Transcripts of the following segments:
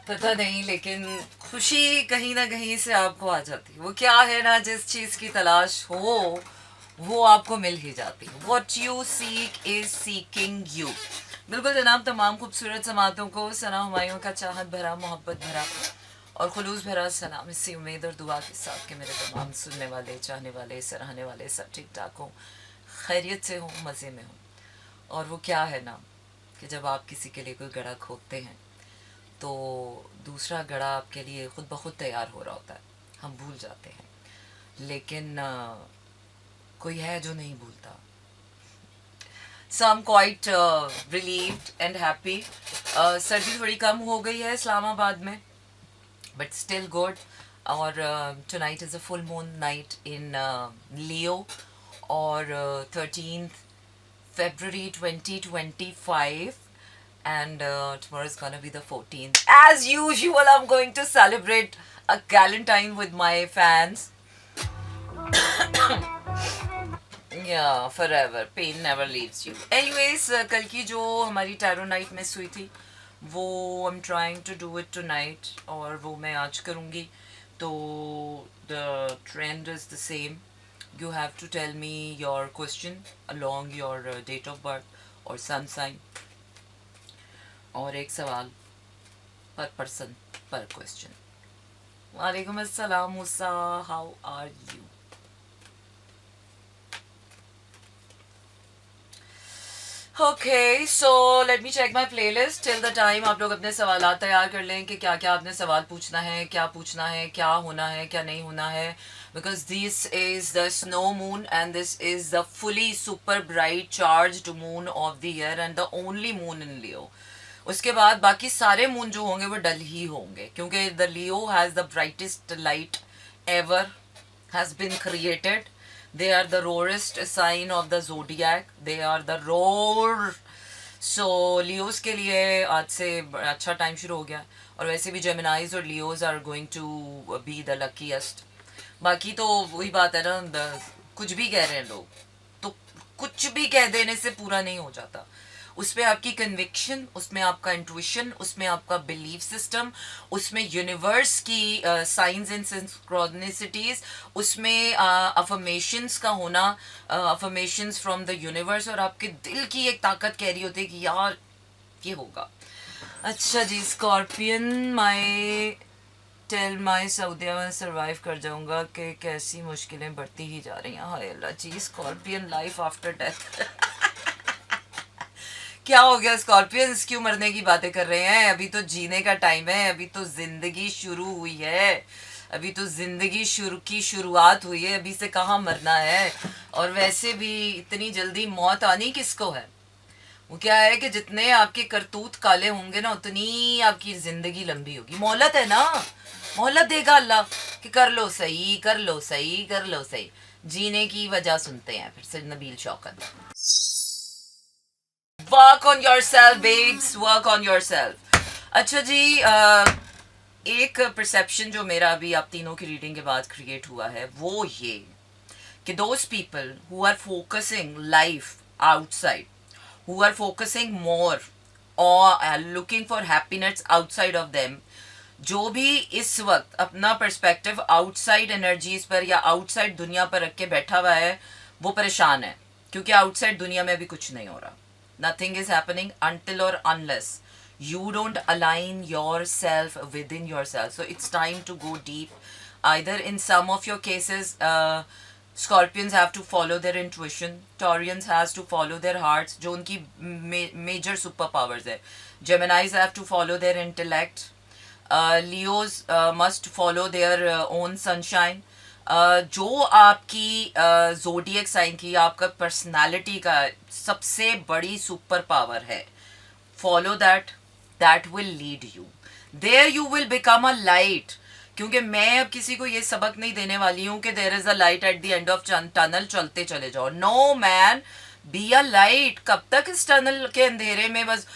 पता नहीं, लेकिन खुशी कहीं ना कहीं से आपको आ जाती है। वो क्या है ना, जिस चीज़ की तलाश हो वो आपको मिल ही जाती है। What you seek is seeking you. बिल्कुल जनाब, तमाम खूबसूरत समातों को सना हुमायूं का चाहत भरा, मोहब्बत भरा और खुलूस भरा सलाम, इसी उम्मीद और दुआ के साथ कि मेरे तमाम सुनने वाले, चाहने वाले, सराहने वाले सब ठीक ठाक हों, खैरियत से हों, मज़े में हों। और वो क्या है ना कि जब आप किसी के लिए कोई गड़ा खोदते हैं तो दूसरा गड़ा आपके लिए खुद ब खुद तैयार हो रहा होता है। हम भूल जाते हैं, लेकिन कोई है जो नहीं भूलता। So I am quite relieved and happy. सर्दी थोड़ी कम हो गई है इस्लामाबाद में, बट स्टिल गुड। और tonight is a full moon night in Leo, और 13th February 2025, and tomorrow is gonna be the 14th. As usual, I'm going to celebrate a Galentine with my fans. Yeah, forever. Pain never leaves you. Anyways, कल की जो हमारी tarot night miss हुई थी वो I'm trying to do it tonight, और वो मैं आज करूँगी। तो the trend is the same. You have to tell me your question along your date of birth or sun sign, और एक सवाल पर पर्सन पर क्वेश्चन। वालेकुम अस्सलाम Musa, how are you? Okay, so let me check my playlist. Till the time आप लोग अपने सवाल तैयार कर लें कि क्या क्या आपने सवाल पूछना है, क्या पूछना है, क्या होना है, क्या नहीं होना है। Because this is the snow moon and this is the fully super bright charged moon of the year and the only moon in Leo. उसके बाद बाकी सारे मून जो होंगे वो डल ही होंगे, क्योंकि the Leo has the brightest light ever has been created. They are the roarest sign of the zodiac. They are the roar. So Leos के लिए आज से अच्छा टाइम शुरू हो गया, और वैसे भी जेमिनाइज और Leos are going to be the luckiest. बाकी तो वही बात है ना, कुछ भी कह रहे हैं लोग, तो कुछ भी कह देने से पूरा नहीं हो जाता। उसमें आपकी कन्विक्शन, उसमें आपका इंट्यूशन, उसमें आपका बिलीफ सिस्टम, उसमें यूनिवर्स की साइंस एंड सिंक्रोनिसिटीज, उसमें अफर्मेशंस का होना, अफर्मेशंस फ्रॉम द यूनिवर्स, और आपके दिल की एक ताकत कह रही होती है कि यार ये होगा। अच्छा जी, स्कॉर्पियन माई टेल माई सऊदिया में सर्वाइव कर जाऊंगा कि कैसी मुश्किलें बढ़ती ही जा रही हैं। हाय अल्लाह जी, स्कॉर्पियन लाइफ आफ्टर डेथ। क्या हो गया स्कॉर्पियंस, क्यों मरने की बातें कर रहे हैं? अभी तो जीने का टाइम है, अभी तो जिंदगी शुरू हुई है, अभी तो जिंदगी की शुरुआत हुई है, अभी से कहाँ मरना है। और वैसे भी इतनी जल्दी मौत आनी किसको है? वो क्या है कि जितने आपके करतूत काले होंगे ना, उतनी आपकी जिंदगी लंबी होगी। मोहलत है ना, मोहलत देगा अल्लाह कि कर लो सही, कर लो सही, कर लो सही। जीने की वजह सुनते हैं फिर से Nabeel Shaukat. Work on yourself babes, work on yourself. अच्छा जी, एक परसेप्शन जो मेरा अभी आप तीनों की रीडिंग के बाद क्रिएट हुआ है वो ये कि those people who are focusing life outside, who are focusing more or looking for happiness outside of them, जो भी इस वक्त अपना पर्सपेक्टिव आउटसाइड एनर्जीज पर या आउटसाइड दुनिया पर रख के बैठा हुआ है, वो परेशान है, क्योंकि आउटसाइड दुनिया में अभी कुछ नहीं हो रहा। Nothing is happening until or unless you don't align yourself within yourself. So it's time to go deep. Either in some of your cases, Scorpions have to follow their intuition. Taurians has to follow their hearts, जो उनकी major superpowers है. Geminis have to follow their intellect. Leos must follow their own sunshine. जो आपकी zodiac sign की, आपका personality का सबसे बड़ी सुपर पावर है, follow that, that will lead you there, you will become a light. क्योंकि मैं अब किसी को ये सबक नहीं देने वाली हूँ कि there is a light at the end of tunnel, चलते चले जाओ। No man, be a light. कब तक इस टनल के अंधेरे में बस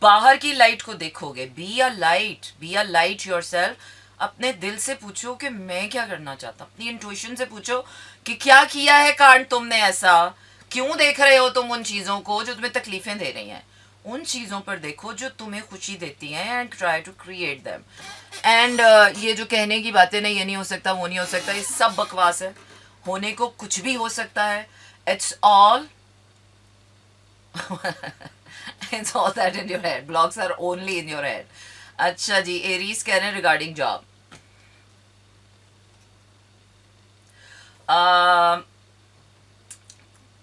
बाहर की लाइट को देखोगे? B a light, B a light yourself. अपने दिल से पूछो कि मैं क्या करना चाहता, अपनी इंट्यूशन से पूछो कि क्या किया है कांड तुमने ऐसा, क्यों देख रहे हो तुम उन चीज़ों को जो तुम्हें तकलीफ़ें दे रही हैं। उन चीज़ों पर देखो जो तुम्हें खुशी देती हैं and try to create them. And ये जो कहने की बातें नहीं, ये नहीं हो सकता, वो नहीं हो सकता, ये सब बकवास है. होने को कुछ भी हो सकता है. It's all it's all that in your head. Blocks are only in your head. अच्छा जी, एरीज कह रहे हैं रिगार्डिंग जॉब.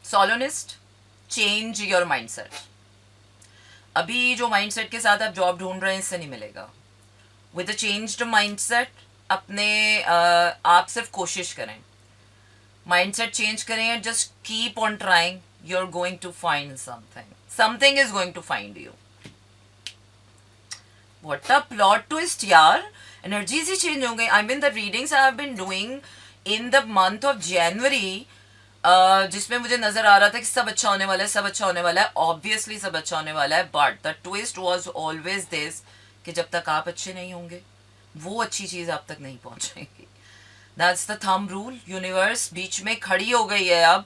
सोलोनिस्ट, चेंज योर माइंडसेट. अभी जो माइंडसेट के साथ आप जॉब ढूंढ रहे हैं, इससे नहीं मिलेगा. विद अ चेंज्ड माइंडसेट अपने आप सिर्फ कोशिश करें, माइंडसेट चेंज करें and just keep on trying. You are going to find something. Something is going to find you. What a plot twist यार. एनर्जीज ही चेंज हो गई. I mean the readings I have been doing in the month of January, जिसमें मुझे नजर आ रहा था कि सब अच्छा होने वाला है, सब अच्छा होने वाला है. ऑब्वियसली सब अच्छा होने वाला है, but the twist was always this कि जब तक आप अच्छे नहीं होंगे, वो अच्छी चीज आप तक नहीं पहुंचेगी. That's the thumb rule. Universe बीच में खड़ी हो गई है अब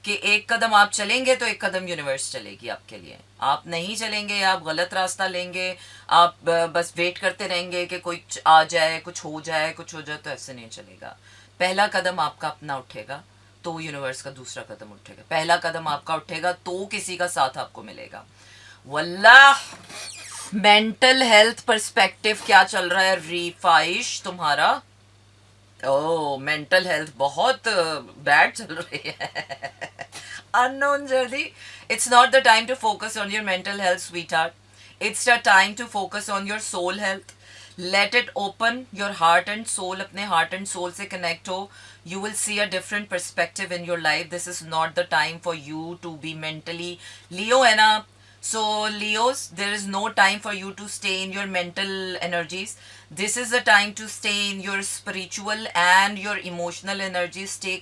कि एक कदम आप चलेंगे तो एक कदम यूनिवर्स चलेगी आपके लिए. आप नहीं चलेंगे, आप गलत रास्ता लेंगे, आप बस वेट करते रहेंगे कि कोई आ जाए, कुछ हो जाए, कुछ हो जाए, तो ऐसे नहीं चलेगा. पहला कदम आपका अपना उठेगा तो यूनिवर्स का दूसरा कदम उठेगा. पहला कदम आपका उठेगा तो किसी का साथ आपको मिलेगा. वल्लाह मेंटल हेल्थ पर्सपेक्टिव क्या चल रहा है रिफाइश तुम्हारा? ओह, मेंटल हेल्थ बहुत बैड चल रही है. Unknown journey. It's not the time to focus on your mental health sweetheart. It's the time to focus on your soul health. Let it open your heart and soul. अपने heart and soul से connect हो. You will see a different perspective in your life. This is not the time for you to be mentally Leo है ना. So Leos, there is no time for you to stay in your mental energies. This is the time to stay in your spiritual and your emotional energies. Stay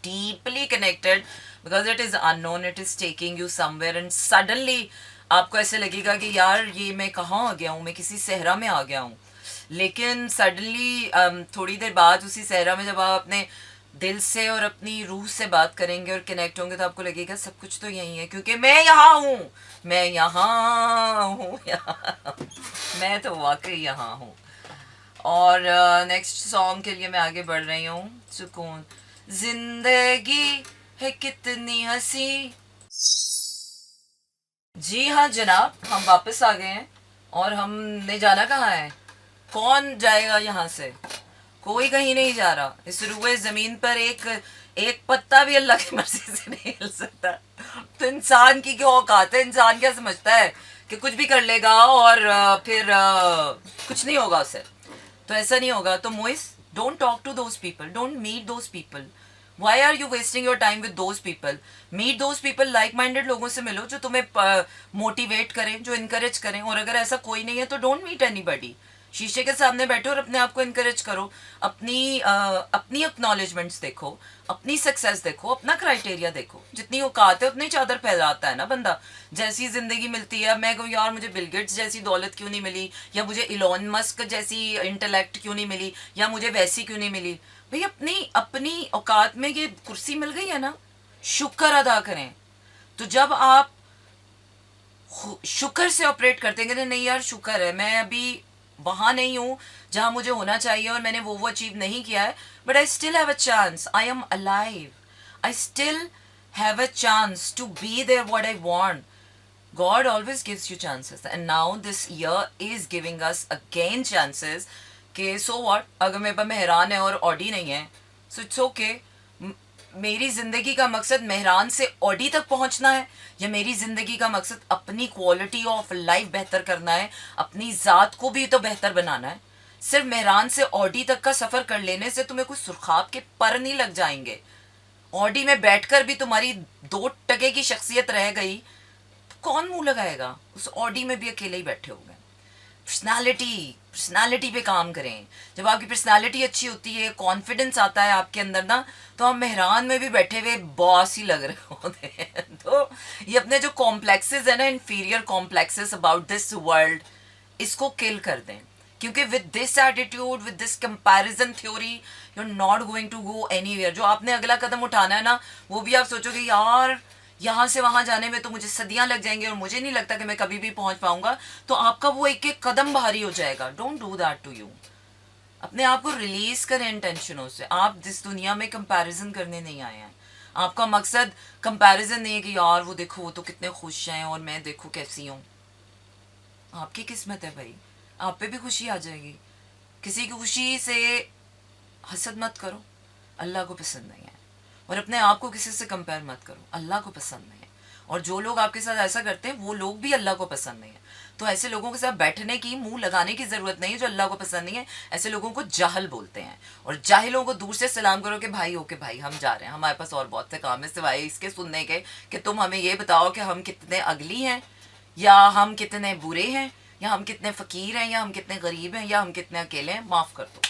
deeply connected, because it is unknown. It is taking you somewhere and suddenly आपको ऐसे लगेगा कि यार ये मैं कहाँ आ गया हूँ, मैं किसी सहरा में आ गया हूँ. लेकिन सडनली थोड़ी देर बाद उसी सहरा में जब आप अपने दिल से और अपनी रूह से बात करेंगे और कनेक्ट होंगे, तो आपको लगेगा सब कुछ तो यही है, क्योंकि मैं यहाँ हूँ, मैं यहाँ हूँ, मैं तो वाकई यहाँ हूँ. और नेक्स्ट सॉन्ग के लिए मैं आगे बढ़ रही हूँ. सुकून. जिंदगी है कितनी हंसी. जी हाँ जनाब, हम वापस आ गए हैं. और हमने जाना कहाँ है? कौन जाएगा यहाँ से? कोई कहीं नहीं जा रहा. इस रुए जमीन पर एक पत्ता भी अल्लाह की मर्जी से नहीं हिल सकता. तो इंसान की क्या औकात है? इंसान क्या समझता है कि कुछ भी कर लेगा और फिर कुछ नहीं होगा उससे? तो ऐसा नहीं होगा. तो Moiz, don't talk to those people, don't meet those people. Why are you wasting your time with those people? Meet those people, like minded लोगों से मिलो जो तुम्हें मोटिवेट करें, जो इनकरेज करें. और अगर ऐसा कोई नहीं है तो डोंट मीट एनीबॉडी. शीशे के सामने बैठो और अपने आप को इनकरेज करो. अपनी एक्नॉलेजमेंट्स देखो, अपनी सक्सेस देखो, अपना क्राइटेरिया देखो. जितनी औकात है उतनी चादर फैलाता है ना बंदा. जैसी जिंदगी मिलती है, मैं कहूँ यार मुझे बिल गेट्स जैसी दौलत क्यों नहीं मिली, या मुझे इलॉन मस्क जैसी इंटेलेक्ट क्यों नहीं मिली, या मुझे वैसी क्यों नहीं मिली. भाई अपनी अपनी औकात में ये कुर्सी मिल गई है ना, शुक्र अदा करें. तो जब आप शुक्र से ऑपरेट करते हैं, नहीं यार शुक्र है, मैं अभी वहां नहीं हूं जहां मुझे होना चाहिए और मैंने वो अचीव नहीं किया है, but I still have a chance. I am alive. I still have a chance to be there what I want. God always gives you chances, and now this year is giving us again chances. कि so what, अगर मेरे पास मेहरान है और Audi नहीं है, so it's okay. मेरी जिंदगी का मकसद मेहरान से ऑडी तक पहुंचना है, या मेरी जिंदगी का मकसद अपनी क्वालिटी ऑफ लाइफ बेहतर करना है, अपनी ज़ात को भी तो बेहतर बनाना है. सिर्फ मेहरान से ऑडी तक का सफ़र कर लेने से तुम्हें कुछ सुरखाब के पर नहीं लग जाएंगे. ऑडी में बैठकर भी तुम्हारी 2% की शख्सियत रह गई, तो कौन मुंह लगाएगा? उस ऑडी में भी अकेले ही बैठे हो गए. पर्सनालिटी पे काम करें. जब आपकी पर्सनालिटी अच्छी होती है, कॉन्फिडेंस आता है आपके अंदर ना, तो आप मेहरान में भी बैठे हुए बॉस ही लग रहे होते हैं. तो ये अपने जो कॉम्प्लेक्सेस है ना, inferior complexes about this world, इसको किल कर दें. क्योंकि with this attitude, with this comparison theory, you are not going to go anywhere. जो आपने अगला कदम उठाना है ना, वो भी आप सोचोगे यार यहाँ से वहां जाने में तो मुझे सदियां लग जाएंगी और मुझे नहीं लगता कि मैं कभी भी पहुंच पाऊंगा, तो आपका वो एक एक कदम भारी हो जाएगा. Don't do that to you. अपने आप को रिलीज करें इन टेंशनों से. आप जिस दुनिया में कंपैरिजन करने नहीं आए हैं. आपका मकसद कंपैरिजन नहीं है कि यार वो देखो वो तो कितने खुश हैं और मैं देखो कैसी हूँ. आपकी किस्मत है भाई, आप पे भी खुशी आ जाएगी. किसी की खुशी से हसद मत करो, अल्लाह को पसंद नहीं है. और अपने आप को किसी से कंपेयर मत करो, अल्लाह को पसंद नहीं है. और जो लोग आपके साथ ऐसा करते हैं वो लोग भी अल्लाह को पसंद नहीं है. तो ऐसे लोगों के साथ बैठने की, मुंह लगाने की ज़रूरत नहीं है जो अल्लाह को पसंद नहीं है. ऐसे लोगों को जाहल बोलते हैं. और जाहिलों को दूर से सलाम करो कि भाई ओके भाई हम जा रहे हैं, हमारे पास और बहुत से काम है सिवाय इसके सुनने के कि तुम हमें ये बताओ कि हम कितने अगली हैं, या हम कितने बुरे हैं, या हम कितने फ़कीर हैं, या हम कितने गरीब हैं, या हम कितने अकेले हैं. माफ़ कर दो.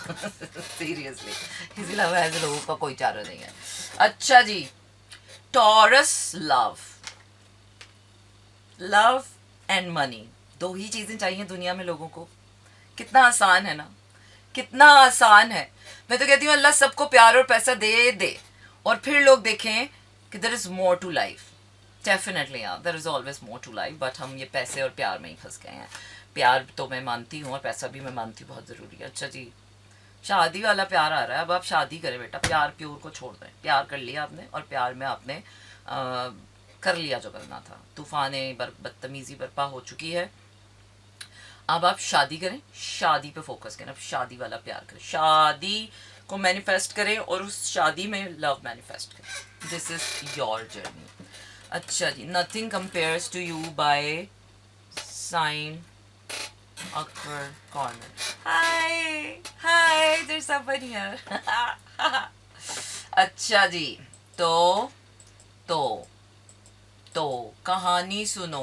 सीरियसली इसके अलावा ऐसे लोगों का कोई चारा नहीं है. अच्छा जी, Taurus love. Love and money, दो ही चीजें चाहिए दुनिया में लोगों को. कितना आसान है ना, कितना आसान है. मैं तो कहती हूँ अल्लाह सबको प्यार और पैसा दे दे और फिर लोग देखें कि there is more to life. Definitely यार there is always more to life, but हम ये पैसे और प्यार में ही फंस गए हैं. प्यार तो मैं मानती हूँ और पैसा भी मैं मानती हूँ बहुत ज़रूरी है. अच्छा जी, शादी वाला प्यार आ रहा है. अब आप शादी करें बेटा, प्यार प्योर को छोड़ दें. प्यार कर लिया आपने और प्यार में आपने कर लिया जो करना था. तूफाने बदतमीजी बर्पा हो चुकी है. अब आप शादी करें, शादी पे फोकस करें. अब शादी वाला प्यार करें, शादी को मैनिफेस्ट करें और उस शादी में लव मैनिफेस्ट करें. This is your journey. अच्छा जी, nothing compares to you by sign Akbar Corner. Hi, hi, there's someone here. अच्छा जी, तो तो तो कहानी सुनो.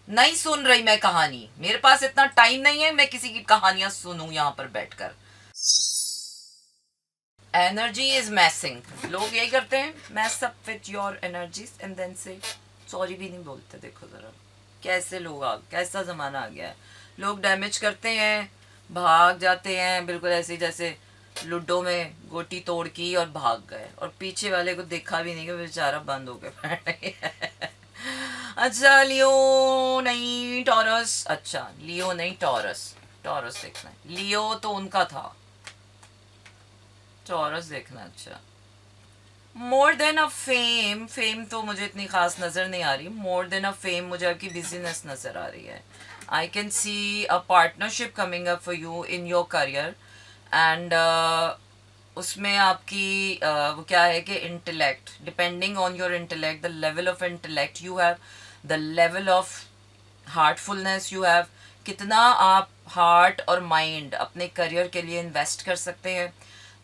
नहीं सुन रही मैं कहानी, मेरे पास इतना टाइम नहीं है मैं किसी की कहानियां सुनूं यहाँ पर बैठकर. Energy is messing. लोग यही करते हैं, mess up with your energies and then say sorry भी नहीं बोलते. देखो जरा कैसे लोग कैसा ज़माना आ गया है. लोग डैमेज करते हैं, भाग जाते हैं बिल्कुल ऐसे जैसे लूडो में गोटी तोड़ की और भाग गए और पीछे वाले को देखा भी नहीं कि बेचारा बंद हो गया. अच्छा, लियो नहीं टॉरस. अच्छा लियो नहीं टॉरस. टॉरस देखना है. लियो तो उनका था, टॉरस देखना. अच्छा, मोर देन अ फेम. फेम तो मुझे इतनी खास नज़र नहीं आ रही. मोर देन अ फेम मुझे आपकी बिजीनेस नज़र आ रही है. आई can C a partnership coming up for you in your career. And उसमें आपकी वो क्या है कि intellect, depending on your intellect, the level of intellect you have, the level of Heartfulness you have, कितना आप हार्ट और माइंड अपने करियर के लिए इन्वेस्ट कर सकते हैं.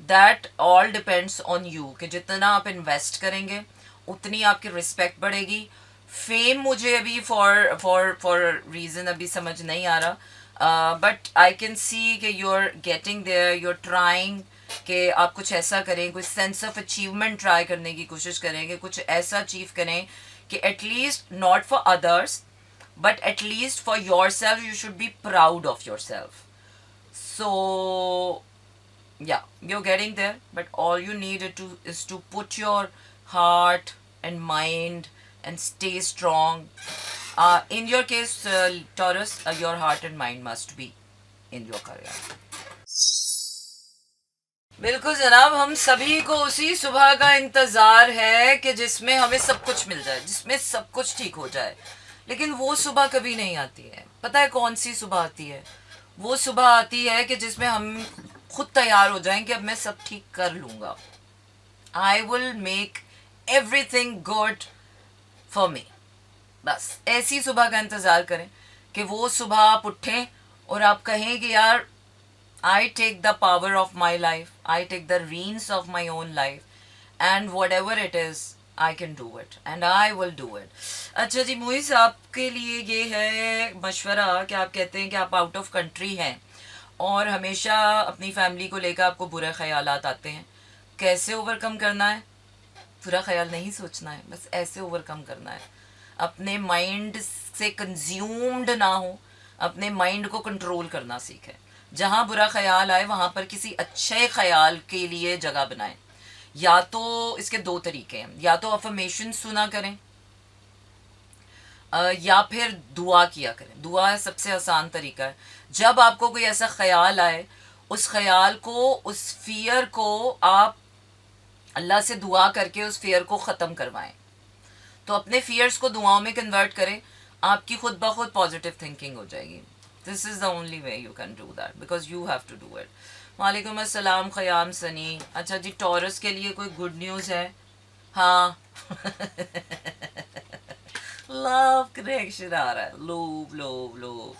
That all depends on you कि जितना आप इन्वेस्ट करेंगे उतनी आपकी रिस्पेक्ट बढ़ेगी. फेम मुझे अभी फॉर फॉर फॉर रीज़न अभी समझ नहीं आ रहा, बट आई कैन सी कि you are getting there, you are trying कि आप कुछ ऐसा करें, कुछ सेंस ऑफ अचीवमेंट ट्राई करने की कोशिश करें कि कुछ ऐसा अचीव करें कि at least not for others but at least for yourself you should be proud of yourself. So yeah, you're getting there, but all you need is to put your heart and mind and stay strong. In your case, Taurus, your heart and mind must be in your career. बिल्कुल जनाब, हम सभी को उसी सुबह का इंतज़ार है कि जिसमें हमें सब कुछ मिल जाए, जिसमें सब कुछ ठीक हो जाए. लेकिन वो सुबह कभी नहीं आती है. पता है कौन सी सुबह आती है? वो सुबह आती है कि जिसमें हम खुद तैयार हो जाएं कि अब मैं सब ठीक कर लूँगा. I will make everything good for me. बस ऐसी सुबह का इंतज़ार करें कि वो सुबह आप उठें और आप कहें कि यार I take the power of my life, I take the reins of my own life, and whatever it is, I can do it, and I will do it. अच्छा जी, मुइज़ आपके लिए ये है मशवरा कि आप कहते हैं कि आप आउट ऑफ कंट्री हैं और हमेशा अपनी फैमिली को लेकर आपको बुरे ख्यालात आते हैं. कैसे ओवरकम करना है? बुरा ख्याल नहीं सोचना है, बस ऐसे ओवरकम करना है. अपने माइंड से कंज्यूम्ड ना हो, अपने माइंड को कंट्रोल करना सीखें. जहाँ बुरा ख्याल आए वहाँ पर किसी अच्छे ख्याल के लिए जगह बनाएं. या तो इसके दो तरीके हैं, या तो अफर्मेशन सुना करें या फिर दुआ किया करें। दुआ सबसे आसान तरीका है। जब आपको कोई ऐसा ख्याल आए, उस ख्याल को, उस फियर को आप अल्लाह से दुआ करके उस फियर को ख़त्म करवाएं। तो अपने फियर्स को दुआओं में कन्वर्ट करें, आपकी खुद ब खुद पॉजिटिव थिंकिंग हो जाएगी। This is the only way you can do that, because you have to do it. वालेकुम अस्सलाम ख़याम सनी। अच्छा जी, टॉरस के लिए कोई गुड न्यूज़ है? हाँ लव कनेक्शन आ रहा है, love love love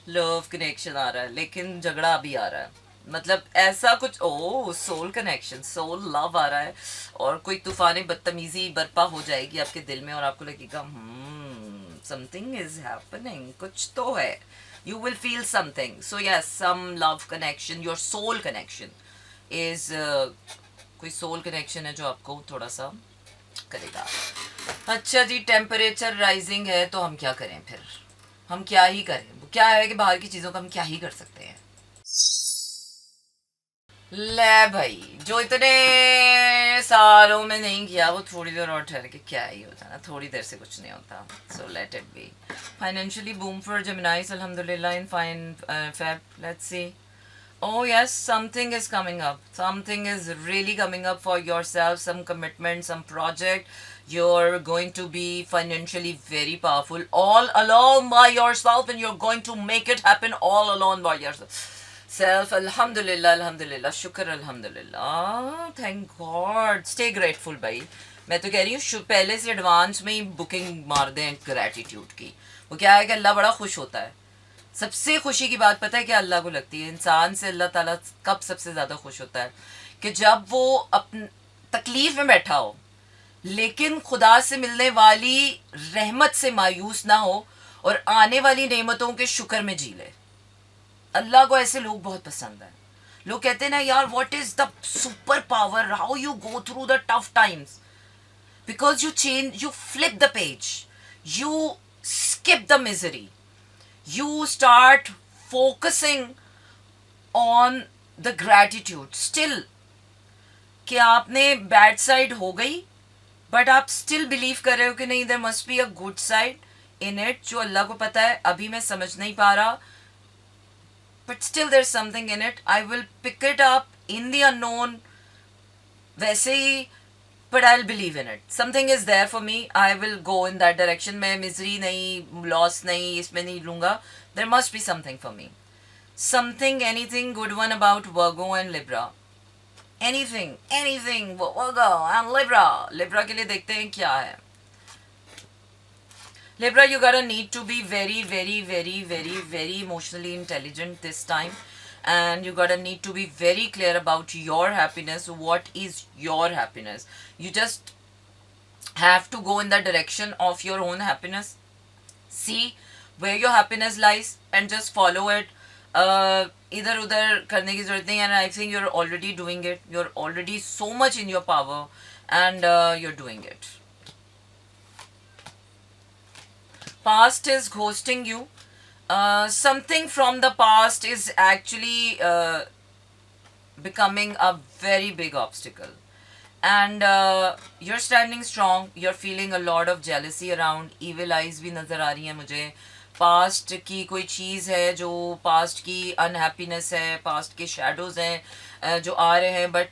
love connection आ रहा है, लेकिन झगड़ा भी आ रहा है। मतलब ऐसा कुछ, oh soul connection, soul love आ रहा है, और कोई तूफानी बदतमीजी बर्पा हो जाएगी आपके दिल में, और आपको लगेगा समथिंग इज हैपनिंग, कुछ तो है। You will feel something. So yes, some love connection, your soul connection is, कोई सोल कनेक्शन है जो आपको थोड़ा सा करेगा। अच्छा जी, टेम्परेचर राइजिंग है, तो हम क्या करें फिर? हम क्या ही करें? क्या है कि बाहर की चीज़ों का हम क्या ही कर सकते हैं। ले भाई, जो इतने सालों में नहीं किया वो थोड़ी देर और ठहर के क्या ही होता ना, थोड़ी देर से कुछ नहीं होता। So let it be. Financially boom for Geminis अल्हम्दुलिल्लाह in fine Feb, let's see. Oh yes, something is coming up. Something is really coming up for yourself, some commitment, some project. You're going to be financially very powerful all alone by yourself, and you're going to make it happen all alone by yourself. Self, alhamdulillah, alhamdulillah, shukr, alhamdulillah, thank God. Stay grateful भाई। मैं तो कह रही हूँ पहले से advance में ही booking मार दें ग्रैटिट्यूड की। वो क्या है कि अल्लाह बड़ा खुश होता है। सबसे खुशी की बात पता है क्या अल्लाह को लगती है? इंसान से अल्लाह ताला कब सबसे ज़्यादा खुश होता है? कि जब वो अपन तकलीफ में बैठा हो, लेकिन खुदा से मिलने वाली रहमत से मायूस ना हो, और आने वाली नेमतों के शुक्र में जी ले। अल्लाह को ऐसे लोग बहुत पसंद है। लोग कहते हैं ना यार, what is the super power, how you go through the tough times, because you change, you flip the page, you skip the misery, you start focusing on the gratitude still, कि आपने बैड साइड हो गई, but आप still believe कर रहे हो कि नहीं, there must be a good side in it, जो अल्लाह को पता है अभी मैं समझ नहीं पा रहा, but still there is something in it, I will pick it up in the unknown. वैसे ही, but I'll believe in it. Something is there for me. I will go in that direction. मैं misery नहीं, loss नहीं, इसमें नहीं लूँगा. There must be something for me. Something, anything good one about Virgo and Libra. Anything, anything, Virgo and Libra. Libra के लिए देखते हैं क्या है. Libra, you gotta need to be very, very, very, very, very emotionally intelligent this time. And you gotta need to be very clear about your happiness. What is your happiness? You just have to go in the direction of your own happiness. See where your happiness lies and just follow it. इधर उधर करने की जरूरत नहीं है, and I think you're already doing it. You're already so much in your power, and you're doing it. Past is ghosting you. Something from the past is actually becoming a very big obstacle, and you're standing strong. You're feeling a lot of jealousy around. Evil eyes भी नज़र आ रही हैं मुझे। Past की कोई चीज़ है जो past की अनहैप्पीनेस है, पास्ट के शेडोज हैं जो आ रहे हैं, but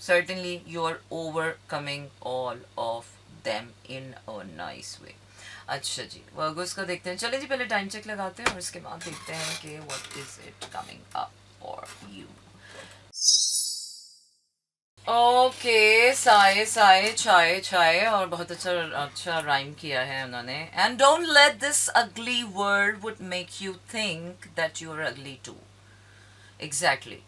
certainly you're overcoming all of them in a nice way. अच्छा जी, वर्गोस का देखते हैं। चलिए जी, पहले टाइम चेक लगाते हैं और इसके बाद देखते हैं कि what is it coming up for you. Okay, साए साए छाए छाए, और बहुत अच्छा अच्छा राइम किया है उन्होंने। And don't let this ugly word would make you think that you are ugly too. Exactly,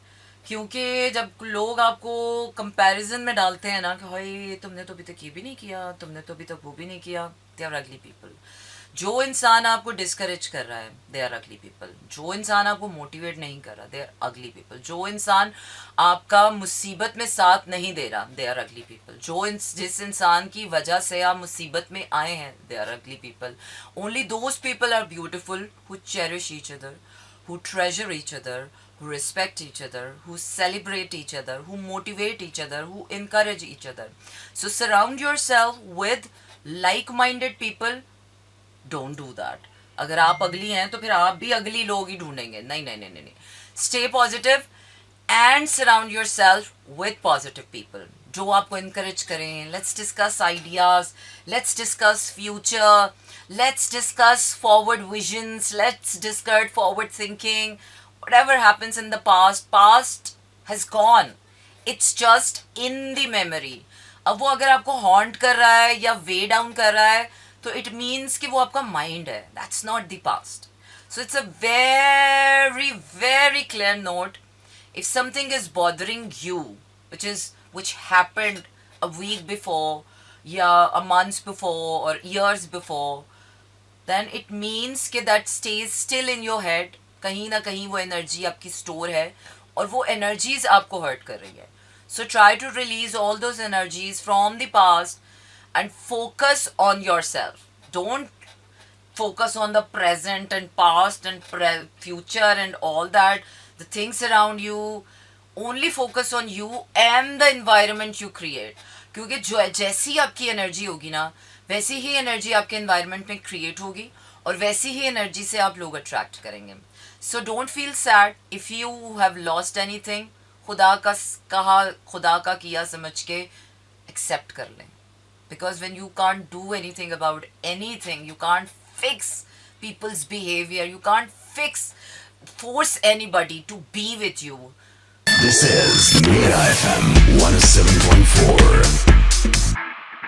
क्योंकि जब लोग आपको कंपैरिजन में डालते हैं ना कि भाई तुमने तो अभी तक ये भी नहीं किया, तुमने तो अभी तक वो भी नहीं किया, दे आर अगली पीपल। जो इंसान आपको डिस्करेज कर रहा है, दे आर अगली पीपल। जो इंसान आपको मोटिवेट नहीं कर रहा, दे आर अगली पीपल। जो इंसान आपका मुसीबत में साथ नहीं दे रहा, दे आर अगली पीपल। जिस इंसान की वजह से आप मुसीबत में आए हैं, they are ugly people. Only those people are beautiful who cherish each other, who treasure each other, who respect each other, who celebrate each other, who motivate each other, who encourage each other. So surround yourself with like-minded people. Don't do that. अगर आप अगली हैं तो फिर आप भी अगली लोग ही ढूंढेंगे. नहीं नहीं नहीं नहीं. Stay positive and surround yourself with positive people जो आपको encourage करें. Let's discuss ideas. Let's discuss future. Let's discuss forward visions. Let's discuss forward thinking. Whatever happens in the past has gone. It's just in the memory. अब वो अगर आपको haunt कर रहा है या weigh down कर रहा है तो it means कि वो आपका mind है. That's not the past. So it's a very very clear note. If something is bothering you, which happened a week before, yeah, a month before or years before, then it means कि that stays still in your head. कहीं ना कहीं वो energy आपकी store है और वो energies आपको hurt कर रही है. So try to release all those energies from the past and focus on yourself. Don't focus on the present and past and future and all that. The things around you. Only focus on you and the environment you create. क्योंकि जो जैसी आपकी energy होगी ना वैसी ही energy आपके environment में create होगी और वैसी ही एनर्जी से आप लोग अट्रैक्ट करेंगे. So don't feel sad if you have lost anything. खुदा का कहा खुदा का किया समझ के एक्सेप्ट कर लें. Because when you can't do anything about anything, you can't fix people's behavior, you can't force anybody to be with you. This is Mira FM 107.4.